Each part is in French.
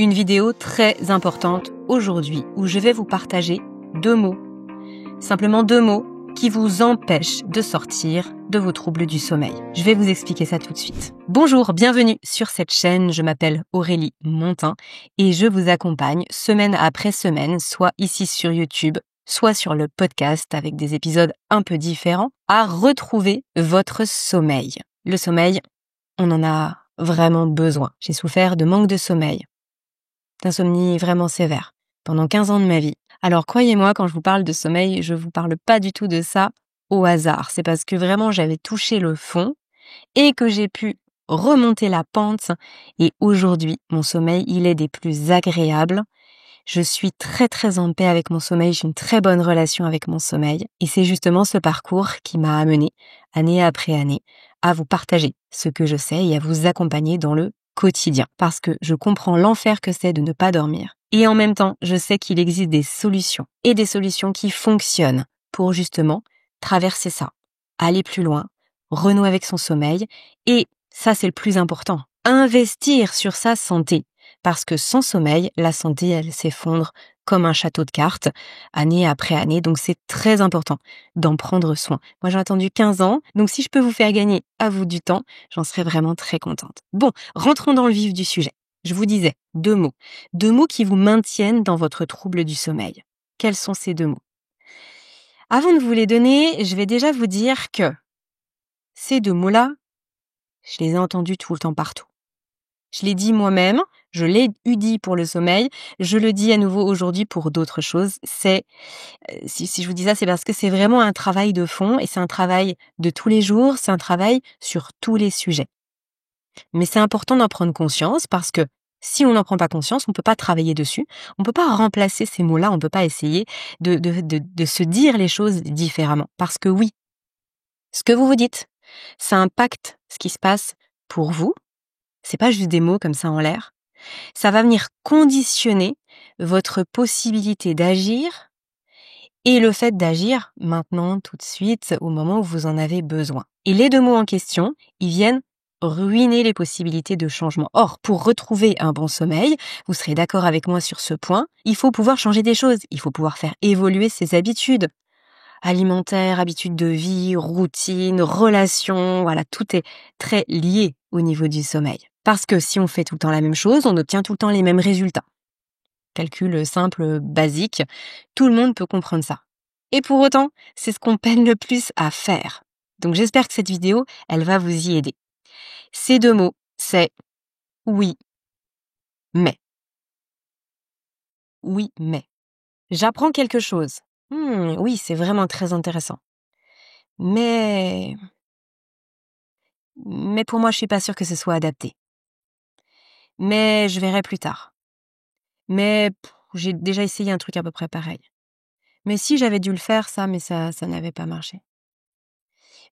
Une vidéo très importante aujourd'hui où je vais vous partager 2 mots. Simplement 2 mots qui vous empêchent de sortir de vos troubles du sommeil. Je vais vous expliquer ça tout de suite. Bonjour, bienvenue sur cette chaîne. Je m'appelle Aurélie Montin et je vous accompagne semaine après semaine, soit ici sur YouTube, soit sur le podcast avec des épisodes un peu différents, à retrouver votre sommeil. Le sommeil, on en a vraiment besoin. J'ai souffert de manque de sommeil, d'insomnie vraiment sévère, pendant 15 ans de ma vie. Alors croyez-moi, quand je vous parle de sommeil, je vous parle pas du tout de ça au hasard. C'est parce que vraiment j'avais touché le fond et que j'ai pu remonter la pente. Et aujourd'hui, mon sommeil, il est des plus agréables. Je suis très très en paix avec mon sommeil, j'ai une très bonne relation avec mon sommeil. Et c'est justement ce parcours qui m'a amené, année après année, à vous partager ce que je sais et à vous accompagner dans le quotidien. Parce que je comprends l'enfer que c'est de ne pas dormir. Et en même temps, je sais qu'il existe des solutions. Et des solutions qui fonctionnent pour justement traverser ça, aller plus loin, renouer avec son sommeil. Et ça, c'est le plus important. Investir sur sa santé. Parce que sans sommeil, la santé, elle s'effondre comme un château de cartes, année après année. Donc c'est très important d'en prendre soin. Moi, j'ai attendu 15 ans. Donc si je peux vous faire gagner à vous du temps, j'en serais vraiment très contente. Bon, rentrons dans le vif du sujet. Je vous disais 2 mots. 2 mots qui vous maintiennent dans votre trouble du sommeil. Quels sont ces 2 mots? Avant de vous les donner, je vais déjà vous dire que ces 2 mots-là, je les ai entendus tout le temps partout. Je l'ai dit moi-même, je l'ai eu dit pour le sommeil, je le dis à nouveau aujourd'hui pour d'autres choses. Si je vous dis ça, c'est parce que c'est vraiment un travail de fond et c'est un travail de tous les jours, c'est un travail sur tous les sujets. Mais c'est important d'en prendre conscience parce que si on n'en prend pas conscience, on ne peut pas travailler dessus, on ne peut pas remplacer ces mots-là, on ne peut pas essayer de se dire les choses différemment. Parce que oui, ce que vous vous dites, ça impacte ce qui se passe pour vous. C'est pas juste des mots comme ça en l'air. Ça va venir conditionner votre possibilité d'agir et le fait d'agir maintenant, tout de suite, au moment où vous en avez besoin. Et les 2 mots en question, ils viennent ruiner les possibilités de changement. Or, pour retrouver un bon sommeil, vous serez d'accord avec moi sur ce point, il faut pouvoir changer des choses, il faut pouvoir faire évoluer ses habitudes alimentaires, habitudes de vie, routine, relations, voilà, tout est très lié au niveau du sommeil. Parce que si on fait tout le temps la même chose, on obtient tout le temps les mêmes résultats. Calcul simple, basique, tout le monde peut comprendre ça. Et pour autant, c'est ce qu'on peine le plus à faire. Donc j'espère que cette vidéo, elle va vous y aider. Ces 2 mots, c'est oui, mais. Oui, mais. J'apprends quelque chose. Oui, c'est vraiment très intéressant. Mais pour moi, je suis pas sûre que ce soit adapté. Mais je verrai plus tard. Mais j'ai déjà essayé un truc à peu près pareil. Mais si j'avais dû le faire, ça n'avait pas marché.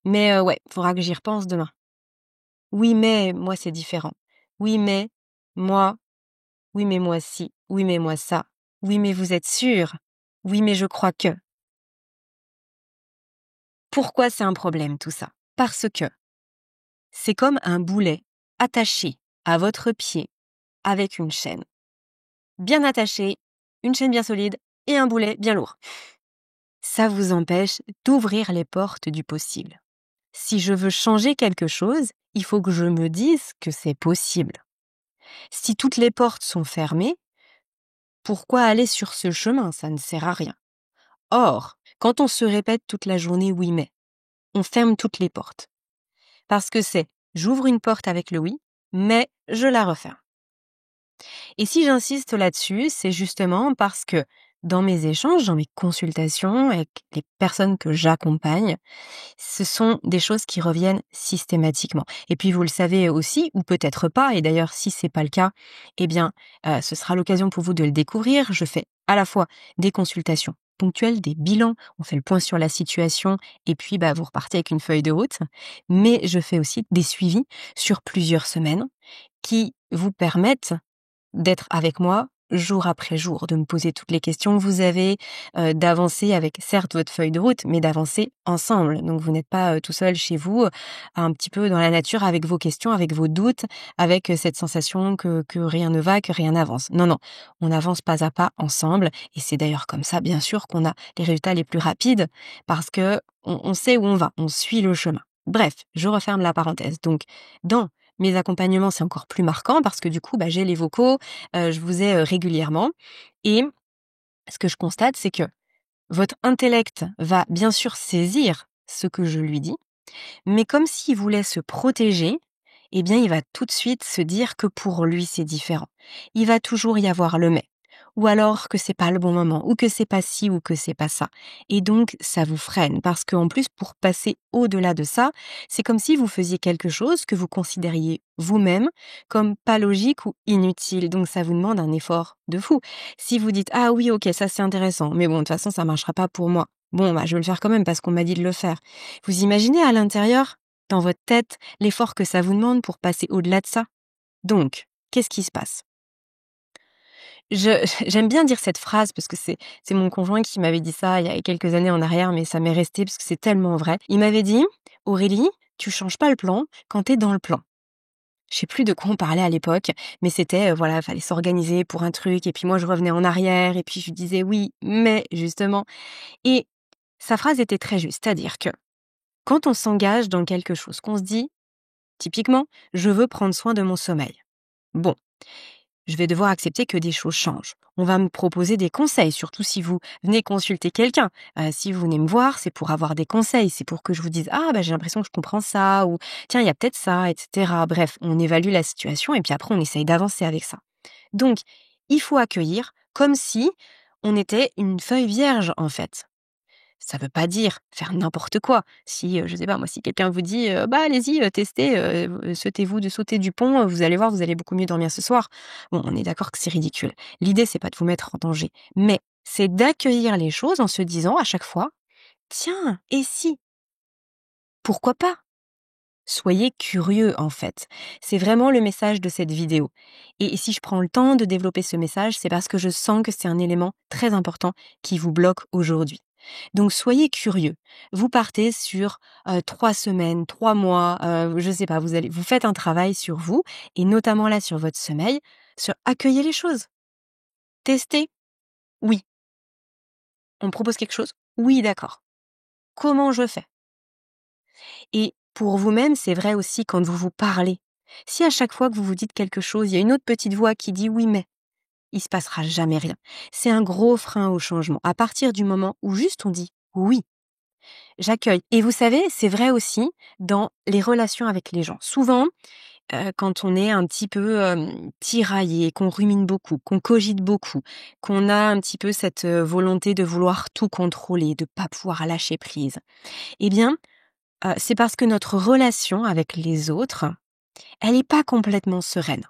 Mais ouais, faudra que j'y repense demain. Oui, mais moi, c'est différent. Oui, mais moi. Oui, mais moi si. Oui, mais moi ça. Oui, mais vous êtes sûr? Oui, mais je crois que. Pourquoi c'est un problème tout ça? Parce que c'est comme un boulet attaché à votre pied avec une chaîne. Bien attaché, une chaîne bien solide et un boulet bien lourd. Ça vous empêche d'ouvrir les portes du possible. Si je veux changer quelque chose, il faut que je me dise que c'est possible. Si toutes les portes sont fermées, pourquoi aller sur ce chemin? Ça ne sert à rien. Or, quand on se répète toute la journée oui mais, on ferme toutes les portes. Parce que c'est j'ouvre une porte avec le oui, mais je la referme. Et si j'insiste là-dessus, c'est justement parce que dans mes échanges, dans mes consultations avec les personnes que j'accompagne, ce sont des choses qui reviennent systématiquement. Et puis vous le savez aussi, ou peut-être pas, et d'ailleurs si c'est pas le cas, eh bien ce sera l'occasion pour vous de le découvrir. Je fais à la fois des consultations ponctuelles, des bilans, on fait le point sur la situation, et puis vous repartez avec une feuille de route. Mais je fais aussi des suivis sur plusieurs semaines qui vous permettent d'être avec moi jour après jour, de me poser toutes les questions que vous avez, d'avancer avec certes votre feuille de route, mais d'avancer ensemble. Donc vous n'êtes pas, tout seul chez vous, un petit peu dans la nature avec vos questions, avec vos doutes, avec, cette sensation que rien ne va, que rien n'avance. Non, non, on avance pas à pas ensemble et c'est d'ailleurs comme ça, bien sûr, qu'on a les résultats les plus rapides parce qu'on sait où on va, on suit le chemin. Bref, je referme la parenthèse. Donc dans mes accompagnements, c'est encore plus marquant parce que du coup, j'ai les vocaux, je vous ai, régulièrement et ce que je constate, c'est que votre intellect va bien sûr saisir ce que je lui dis, mais comme s'il voulait se protéger, eh bien, il va tout de suite se dire que pour lui, c'est différent. Il va toujours y avoir le mais. Ou alors que c'est pas le bon moment, ou que c'est pas ci, ou que c'est pas ça. Et donc, ça vous freine. Parce qu'en plus, pour passer au-delà de ça, c'est comme si vous faisiez quelque chose que vous considériez vous-même comme pas logique ou inutile. Donc, ça vous demande un effort de fou. Si vous dites, ah oui, ok, ça c'est intéressant, mais bon, de toute façon, ça marchera pas pour moi. Bon, je vais le faire quand même parce qu'on m'a dit de le faire. Vous imaginez à l'intérieur, dans votre tête, l'effort que ça vous demande pour passer au-delà de ça? Donc, qu'est-ce qui se passe? J'aime bien dire cette phrase parce que c'est mon conjoint qui m'avait dit ça il y a quelques années en arrière, mais ça m'est resté parce que c'est tellement vrai. Il m'avait dit: «Aurélie, tu changes pas le plan quand tu es dans le plan». Je sais plus de quoi on parlait à l'époque, mais c'était, voilà, fallait s'organiser pour un truc et puis moi je revenais en arrière et puis je lui disais: «Oui, mais justement» et sa phrase était très juste, c'est-à-dire que quand on s'engage dans quelque chose, qu'on se dit, typiquement: «Je veux prendre soin de mon sommeil». Bon, je vais devoir accepter que des choses changent. On va me proposer des conseils, surtout si vous venez consulter quelqu'un. Si vous venez me voir, c'est pour avoir des conseils, c'est pour que je vous dise «Ah j'ai l'impression que je comprends ça» ou «Tiens, il y a peut-être ça» et cetera. Bref, on évalue la situation et puis après on essaye d'avancer avec ça. Donc, il faut accueillir comme si on était une feuille vierge, en fait. Ça veut pas dire faire n'importe quoi. Si, je sais pas moi, si quelqu'un vous dit, allez-y, testez, sautez du pont, vous allez voir, vous allez beaucoup mieux dormir ce soir. Bon, on est d'accord que c'est ridicule. L'idée, c'est pas de vous mettre en danger, mais c'est d'accueillir les choses en se disant à chaque fois: «Tiens, et si? Pourquoi pas?» Soyez curieux, en fait. C'est vraiment le message de cette vidéo. Et si je prends le temps de développer ce message, c'est parce que je sens que c'est un élément très important qui vous bloque aujourd'hui. Donc soyez curieux. Vous partez sur 3 semaines, 3 mois, je sais pas, vous faites un travail sur vous et notamment là sur votre sommeil, sur accueillir les choses. Tester, oui. On me propose quelque chose, oui, d'accord. Comment je fais? Et pour vous-même, c'est vrai aussi quand vous vous parlez. Si à chaque fois que vous vous dites quelque chose, il y a une autre petite voix qui dit oui mais, il se passera jamais rien. C'est un gros frein au changement. À partir du moment où juste on dit oui, j'accueille. Et vous savez, c'est vrai aussi dans les relations avec les gens. Souvent, quand on est un petit peu tiraillé, qu'on rumine beaucoup, qu'on cogite beaucoup, qu'on a un petit peu cette volonté de vouloir tout contrôler, de pas pouvoir lâcher prise, eh bien, c'est parce que notre relation avec les autres, elle est pas complètement sereine.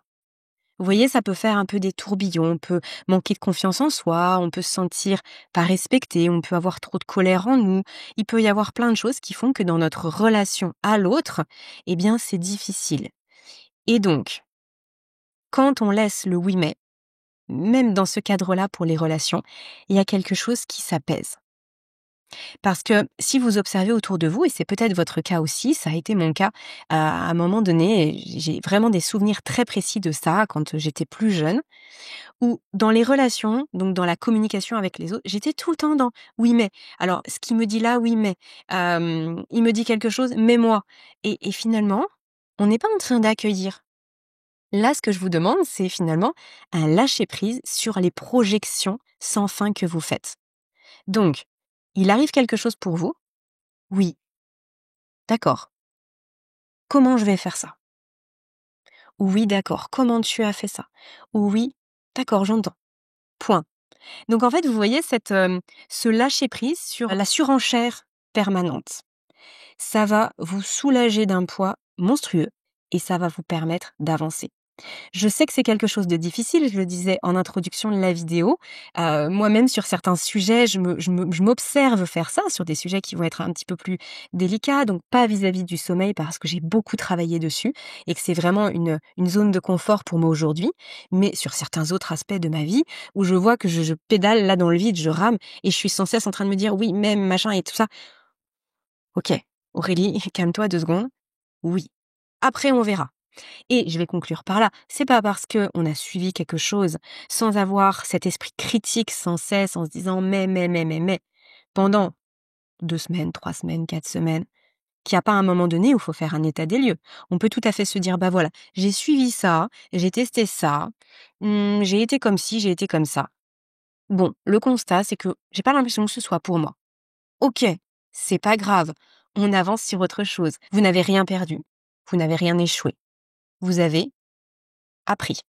Vous voyez, ça peut faire un peu des tourbillons, on peut manquer de confiance en soi, on peut se sentir pas respecté, on peut avoir trop de colère en nous. Il peut y avoir plein de choses qui font que dans notre relation à l'autre, eh bien, c'est difficile. Et donc, quand on laisse le oui mais, même dans ce cadre-là pour les relations, il y a quelque chose qui s'apaise. Parce que si vous observez autour de vous, et c'est peut-être votre cas aussi, ça a été mon cas à un moment donné, j'ai vraiment des souvenirs très précis de ça quand j'étais plus jeune, où dans les relations, donc dans la communication avec les autres, j'étais tout le temps dans oui mais. Alors ce qu'il me dit là, oui mais. Il me dit quelque chose, mais moi. Et finalement, on n'est pas en train d'accueillir. Là, ce que je vous demande, c'est finalement un lâcher-prise sur les projections sans fin que vous faites. Donc, il arrive quelque chose pour vous? Oui, d'accord. Comment je vais faire ça? Oui, d'accord. Comment tu as fait ça? Oui, d'accord, j'entends. Point. Donc en fait, vous voyez ce lâcher-prise sur la surenchère permanente. Ça va vous soulager d'un poids monstrueux et ça va vous permettre d'avancer. Je sais que c'est quelque chose de difficile, je le disais en introduction de la vidéo. Moi-même, sur certains sujets, je m'observe faire ça, sur des sujets qui vont être un petit peu plus délicats, donc pas vis-à-vis du sommeil parce que j'ai beaucoup travaillé dessus et que c'est vraiment une zone de confort pour moi aujourd'hui. Mais sur certains autres aspects de ma vie où je vois que je pédale là dans le vide, je rame et je suis sans cesse en train de me dire oui, même machin et tout ça. Ok, Aurélie, calme-toi 2 secondes. Oui. Après, on verra. Et je vais conclure par là. C'est pas parce que on a suivi quelque chose sans avoir cet esprit critique sans cesse, en se disant mais, pendant 2 semaines, 3 semaines, 4 semaines, qu'il n'y a pas un moment donné où il faut faire un état des lieux. On peut tout à fait se dire, bah voilà, j'ai suivi ça, j'ai testé ça, j'ai été comme ci, j'ai été comme ça. Bon, le constat, c'est que j'ai pas l'impression que ce soit pour moi. Ok, c'est pas grave. On avance sur autre chose. Vous n'avez rien perdu. Vous n'avez rien échoué. Vous avez appris.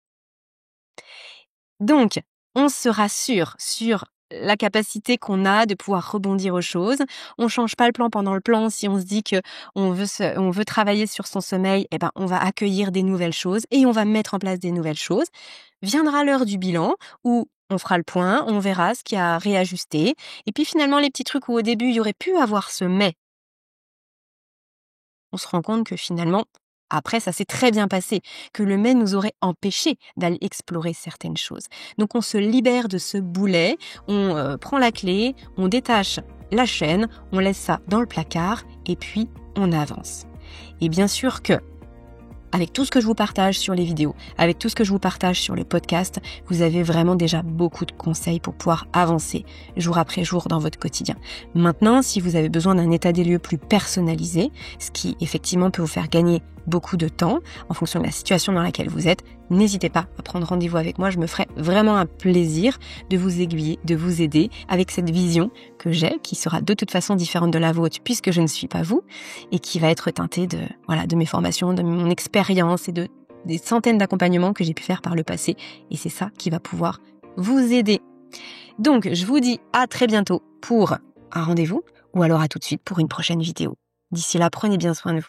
Donc, on se rassure sur la capacité qu'on a de pouvoir rebondir aux choses. On change pas le plan pendant le plan. Si on se dit que on veut travailler sur son sommeil, eh ben, on va accueillir des nouvelles choses et on va mettre en place des nouvelles choses. Viendra l'heure du bilan où on fera le point, on verra ce qui a réajusté. Et puis finalement, les petits trucs où au début, il y aurait pu avoir ce mais, on se rend compte que finalement, après, ça s'est très bien passé, que le mais nous aurait empêché d'aller explorer certaines choses. Donc on se libère de ce boulet, on prend la clé, on détache la chaîne, on laisse ça dans le placard et puis on avance. Et bien sûr que avec tout ce que je vous partage sur les vidéos, avec tout ce que je vous partage sur le podcast, vous avez vraiment déjà beaucoup de conseils pour pouvoir avancer jour après jour dans votre quotidien. Maintenant, si vous avez besoin d'un état des lieux plus personnalisé, ce qui effectivement peut vous faire gagner beaucoup de temps en fonction de la situation dans laquelle vous êtes, n'hésitez pas à prendre rendez-vous avec moi. Je me ferai vraiment un plaisir de vous aiguiller, de vous aider avec cette vision que j'ai, qui sera de toute façon différente de la vôtre puisque je ne suis pas vous et qui va être teintée de mes formations, de mon expérience et des centaines d'accompagnements que j'ai pu faire par le passé. Et c'est ça qui va pouvoir vous aider. Donc, je vous dis à très bientôt pour un rendez-vous ou alors à tout de suite pour une prochaine vidéo. D'ici là, prenez bien soin de vous.